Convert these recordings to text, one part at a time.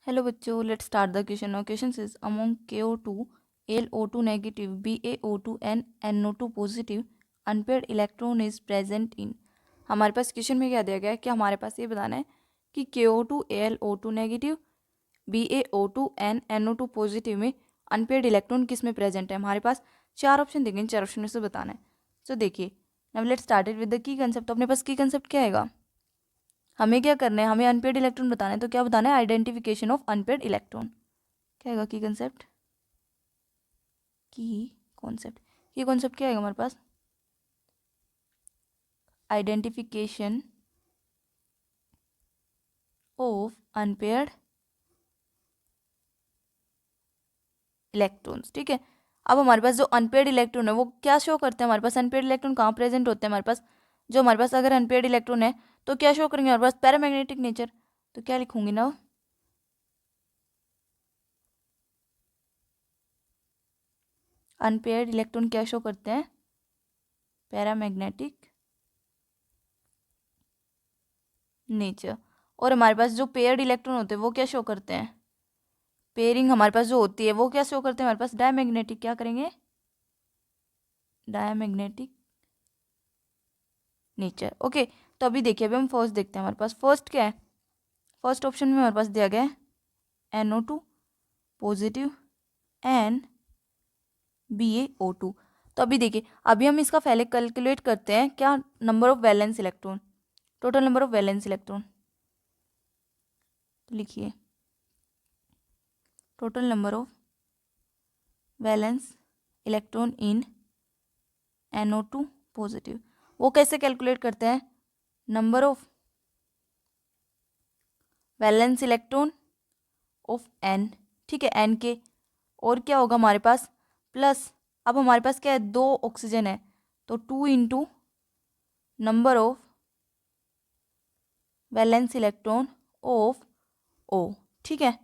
Hello बच्चों, let's start the question. Now question is among KO2, AlO2 negative, BaO2 and NO2 positive, unpaired electron is present in. हमारे पास question में क्या दिया गया है कि हमारे पास ये बताना है कि KO2, AlO2 negative, BaO2 and NO2 positive में अनपेयर्ड इलेक्ट्रॉन किस में प्रेजेंट है. हमारे पास चार ऑप्शन देंगे, इन चार ऑप्शन में से बताना है. सो देखिए, now let's started with the key concept. तो अपने पास की कंसेप्ट क्या आएगा, हमें क्या करना है, हमें अनपेड इलेक्ट्रॉन बताना है. तो क्या बताना है, आइडेंटिफिकेशन ऑफ अनपेड इलेक्ट्रॉन. क्या आएगा की कंसेप्ट, की कॉन्सेप्ट क्या आएगा हमारे पास, आइडेंटिफिकेशन ऑफ अनपेयर्ड इलेक्ट्रॉन्स. ठीक है, अब हमारे पास जो अनपेयर्ड इलेक्ट्रॉन है वो क्या शो करते हैं, हमारे पास अनपेयर्ड इलेक्ट्रॉन कहाँ प्रेजेंट होते हैं हमारे पास. जो हमारे पास अगर अनपेयर्ड इलेक्ट्रॉन है तो क्या शो करेंगे हमारे पास, पैरामैग्नेटिक नेचर. तो क्या लिखूंगी ना, अनपेयर्ड इलेक्ट्रॉन क्या शो करते हैं, पैरामैग्नेटिक नेचर. और हमारे पास जो पेयर्ड इलेक्ट्रॉन होते हैं वो क्या शो करते हैं, पेयरिंग हमारे पास जो होती है वो क्या शो करते हैं हमारे पास, डायमैग्नेटिक. क्या करेंगे, डायमैग्नेटिक नेचर. ओके, तो अभी देखिए, अभी हम फर्स्ट देखते हैं. हमारे पास फर्स्ट क्या है, फर्स्ट ऑप्शन में हमारे पास दिया गया है NO2 पॉजिटिव एंड BaO2. तो अभी देखिए, अभी हम इसका पहले कैलकुलेट करते हैं क्या, number of valence electron, total number of valence electron. लिखिए, total number of valence electron in NO2 positive. वो कैसे कैलकुलेट करते हैं, number of valence electron of N. ठीक है, N के, और क्या होगा हमारे पास, प्लस, अब हमारे पास क्या है, दो ऑक्सीजन है तो 2 into number of valence electron of O. ठीक है,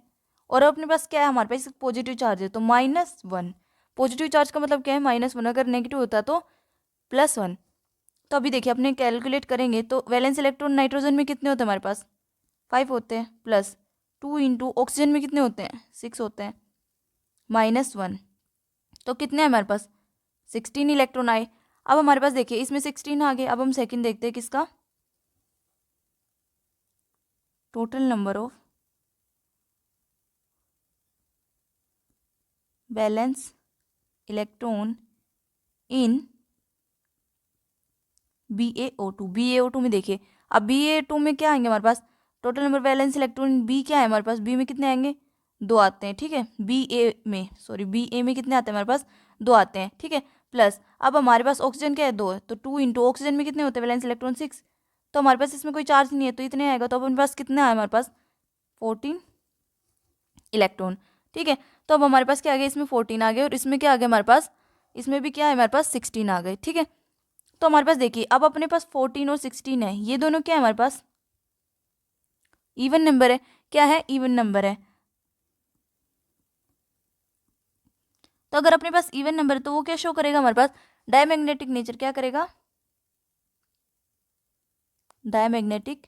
और अब अपने पास क्या है, हमारे पास पॉजिटिव चार्ज है तो -1. पॉजिटिव चार्ज का मतलब क्या है, -1. अगर नेगेटिव होता तो +1. तो अभी देखिए, अपने कैलकुलेट करेंगे तो वैलेंस इलेक्ट्रॉन नाइट्रोजन में कितने होते हैं हमारे पास, 5 होते हैं, प्लस 2 इंटू ऑक्सीजन में कितने होते हैं, 6 होते हैं, -1. तो कितने हैं हमारे पास, 16 इलेक्ट्रॉन आए. अब हमारे पास देखिए, इसमें 16 आ गए. अब हम सेकंड देखते हैं किसका, total number of valence electron in BaO2 में देखिए, अब BaO2 में क्या आएंगे हमारे पास, टोटल नंबर वैलेंस इलेक्ट्रॉन बी क्या है हमारे पास, बी में कितने आएंगे, 2 आते हैं. ठीक है, बी ए में कितने आते हैं हमारे पास, 2 आते हैं. ठीक है, प्लस अब हमारे पास ऑक्सीजन क्या है, 2 है तो 2 इंटू ऑक्सीजन में कितने होते हैं वैलेंस इलेक्ट्रॉन, 6. तो हमारे पास इसमें कोई चार्ज नहीं है तो इतने आएगा. तो अब हमारे पास कितने आए, हमारे पास 14 इलेक्ट्रॉन. ठीक है, तो अब हमारे पास क्या आ गया, इसमें 14 आ गए और इसमें क्या आ गया हमारे पास, इसमें भी क्या है हमारे पास 16 आ गए. ठीक है, तो हमारे पास देखिए, अब अपने पास 14 और 16 है, ये दोनों क्या है हमारे पास, इवन नंबर है. क्या है, इवन नंबर है. तो अगर अपने पास इवन नंबर है तो वो क्या शो करेगा हमारे पास, डायमैग्नेटिक नेचर. क्या करेगा, डायमैग्नेटिक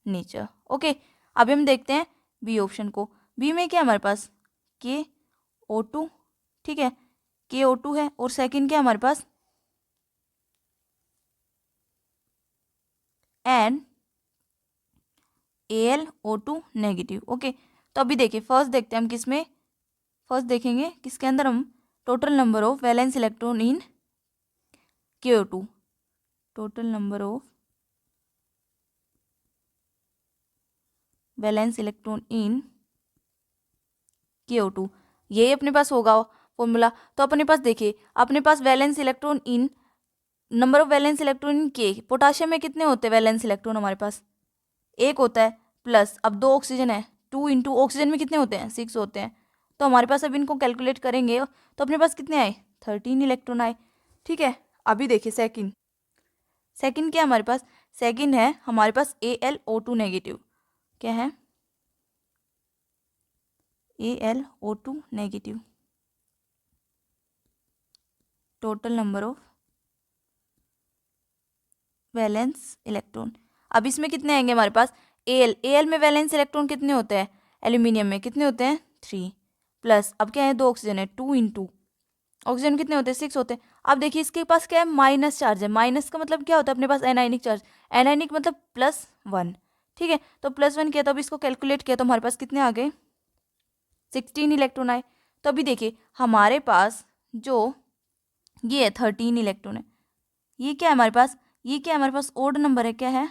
नेचर. ओके, अभी हम देखते हैं बी ऑप्शन को. बी में क्या है हमारे पास, KO2. ठीक है, KO2 है और सेकंड क्या है हमारे पास, एंड AlO2 नेगेटिव. ओके, तो अभी देखिए, फर्स्ट देखते हैं हम किस में, फर्स्ट देखेंगे किसके अंदर हम, total number of valence electron in KO2, total number of valence electron in KO2. यही अपने पास होगा फॉर्मूला. तो अपने पास देखिए, अपने पास valence electron in, number of valence electron in K. Potassium में कितने होते हैं वैलेंस इलेक्ट्रॉन हमारे पास, 1 होता है, प्लस अब 2 ऑक्सीजन है, 2 इंटू ऑक्सीजन में कितने होते हैं, 6 होते हैं. तो हमारे पास अब इनको कैलकुलेट करेंगे तो अपने पास कितने आए, 13 इलेक्ट्रॉन आए. ठीक है, अभी देखिए सेकंड, सेकंड क्या है हमारे पास, सेकंड है हमारे पास AlO2 नेगेटिव. क्या है, AlO2 negative, total number of valence electron. अब इसमें कितने आएंगे हमारे पास, एल में वैलेंस इलेक्ट्रॉन कितने होते हैं, एल्यूमिनियम में कितने होते हैं 3, प्लस अब क्या है 2 ऑक्सीजन है 2 इंटू ऑक्सीजन कितने होते हैं 6 होते हैं। अब देखिए इसके पास क्या है माइनस चार्ज है, माइनस का मतलब क्या होता है अपने पास एनाइनिक चार्ज, एनाइनिक मतलब +1, ठीक है। तो +1 किया तो अब इसको कैलकुलेट किया तो हमारे पास कितने आ गए 16 इलेक्ट्रॉन आए। तो अभी देखिए हमारे पास जो ये है 13 इलेक्ट्रॉन है, ये क्या है हमारे पास, ये क्या है हमारे पास ओड नंबर है, क्या है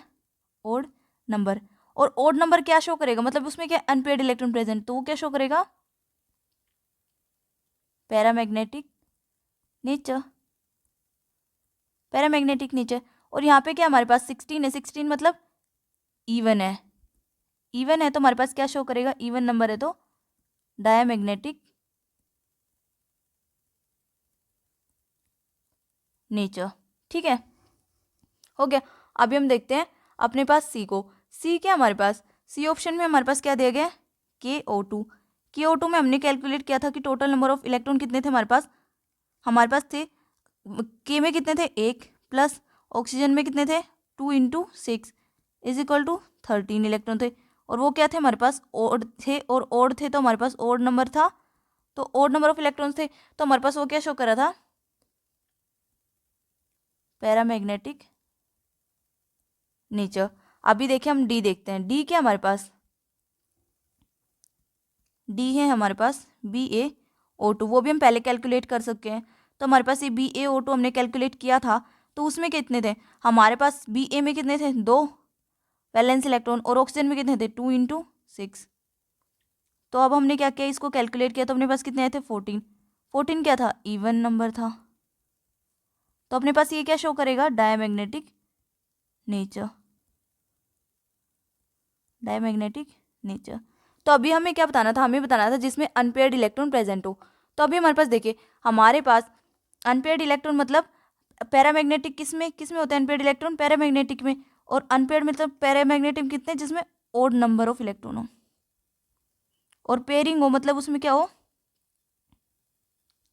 ओड नंबर। और ओड नंबर क्या शो करेगा, मतलब उसमें क्या अनपेयर्ड इलेक्ट्रॉन प्रेजेंट, तो वो क्या शो करेगा पैरामैग्नेटिक नेचर, पैरामैग्नेटिक नेचर। और यहाँ पे क्या हमारे पास 16 है, 16 मतलब इवन है, इवन है तो हमारे पास क्या शो करेगा, इवन नंबर है तो डायमैग्नेटिक नेचर, ठीक है हो गया। अभी हम देखते हैं अपने पास सी को, सी क्या हमारे पास, सी ऑप्शन में हमारे पास क्या दिया गया KO2, KO2 में हमने कैलकुलेट किया था कि टोटल नंबर ऑफ इलेक्ट्रॉन कितने थे हमारे पास थे के में कितने थे 1 प्लस ऑक्सीजन में कितने थे 2 into 6 is equal to 13 electron थे। और वो क्या थे हमारे पास ओड थे, और ओड थे तो हमारे पास ओड नंबर था, तो ओड नंबर ऑफ इलेक्ट्रॉन्स थे तो हमारे पास वो क्या शो कर रहा था पैरामैग्नेटिक नेचर। अभी देखिए हम डी देखते हैं, डी क्या हमारे पास, डी है हमारे पास BaO2, वो भी हम पहले कैलकुलेट कर सकते हैं। तो हमारे पास ये BaO2 हमने कैलकुलेट किया था तो उसमें कितने थे हमारे पास, Ba में कितने थे 2 वैलेंस इलेक्ट्रॉन, और ऑक्सीजन में कितने थे 2 इंटू 6। तो अब हमने क्या किया इसको कैलकुलेट किया तो अपने पास कितने आए थे 14, 14 क्या था इवन नंबर था, तो अपने पास ये क्या शो करेगा डायमैग्नेटिक नेचर, डायमैग्नेटिक नेचर। तो अभी हमें क्या बताना था, हमें बताना था जिसमें अनपेयर्ड इलेक्ट्रॉन प्रेजेंट हो। तो अभी हमारे पास देखिए हमारे पास अनपेयर्ड इलेक्ट्रॉन मतलब पैरामैग्नेटिक किसमें किसमें होते हैं अनपेयर्ड इलेक्ट्रॉन पैरामैग्नेटिक में, और अनपेयर्ड मतलब पैरामैग्नेटिक कितने जिसमें ओड नंबर ऑफ इलेक्ट्रॉन हो, और पेयरिंग हो मतलब उसमें क्या हो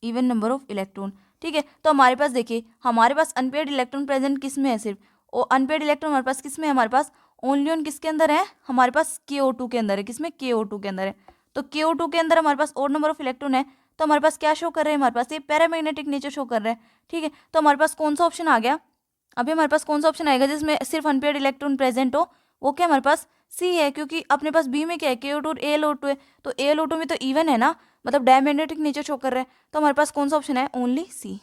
इवन नंबर ऑफ इलेक्ट्रॉन, ठीक है। तो हमारे पास देखिए हमारे पास अनपेयर्ड इलेक्ट्रॉन प्रेजेंट किस में है सिर्फ, और अनपेयर्ड इलेक्ट्रॉन हमारे पास किस में है, हमारे पास ओनली ऑन किसके अंदर है हमारे पास KO2 के अंदर है, किसमें KO2 के अंदर है। तो KO2 के अंदर हमारे पास ओड नंबर ऑफ इलेक्ट्रॉन है तो हमारे पास क्या शो कर रहे हैं, हमारे पास ये पैरामैग्नेटिक नेचर शो कर रहे हैं, ठीक है। तो हमारे पास कौन सा ऑप्शन आ गया, अभी हमारे पास कौन सा ऑप्शन आएगा जिसमें सिर्फ अनपेयर्ड इलेक्ट्रॉन प्रेजेंट हो, वो क्या हमारे पास सी है, क्योंकि अपने पास बी में क्या है KO2 और AlO2 है, तो AlO2 में तो इवन है ना, मतलब डायमैग्नेटिक नेचर शो कर रहा है, तो हमारे पास कौन सा ऑप्शन है only C,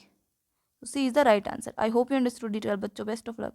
C is the right answer. I hope you understood detail बच्चों, बेस्ट ऑफ लक।